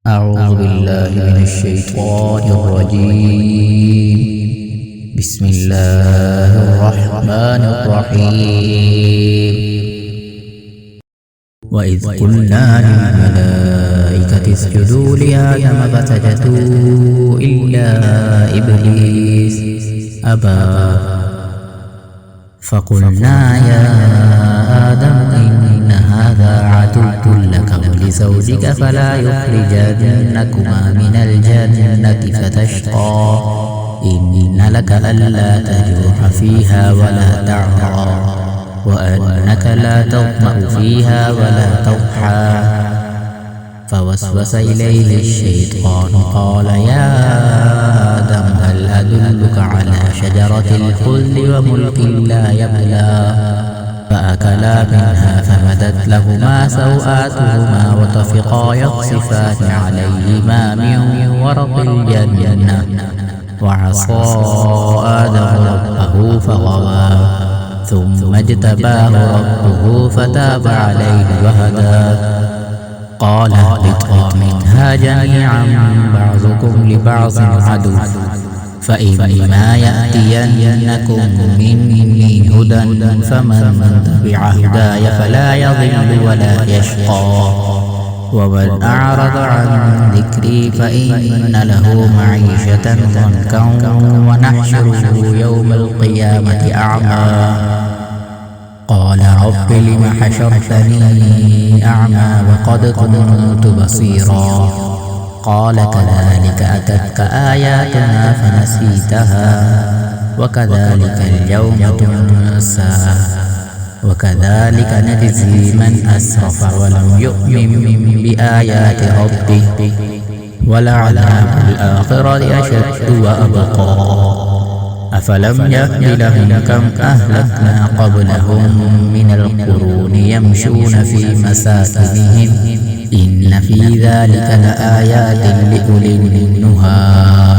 أعوذ بالله من الشيطان الرجيم. بسم الله الرحمن الرحيم. وإذ قلنا للملائكة اسجدوا لآدم فسجدوا إلا إبليس أبى فقلنا يا آدم إن هذا عدو لك ولزوجك فلا يخرجنكما من الجنة فتشقى إن لك ألا تجوع فيها ولا تعرى وأنك لا تظمأ فيها ولا تضحى. فوسوس إليه الشيطان قال يا آدم هل أدلك على شجرة الخلد وملك لا يبلى. فأكلا منها فبدت لهما سوآتهما وطفقا يخصفان عليهما من ورق الجنة وعصى آدم ربه فغوى ثم اجتباه ربه فتاب عليه وهدى. قال اهبطا منها جميعا بعضكم لبعض عدو فإما يأتينكم مني هدى فمن تبع هداي فلا يضل ولا يشقى ومن أعرض عن ذكري فإن له معيشة ضنكا ونحشره يوم القيامة أعمى. قال رب لم حشرتني أعمى وقد كنت بصيرا. قال كذلك أتتك آياتنا فنسيتها وكذلك اليوم تنسى وكذلك نجزي من أسرف ولم يؤمن بآيات ربه ولعذاب الآخرة أشد وأبقى. أفلم يهد لهم كم أهلكنا قبلهم من القرون يمشون في مساكنهم إن في ذلك لآيات لأولي النهى.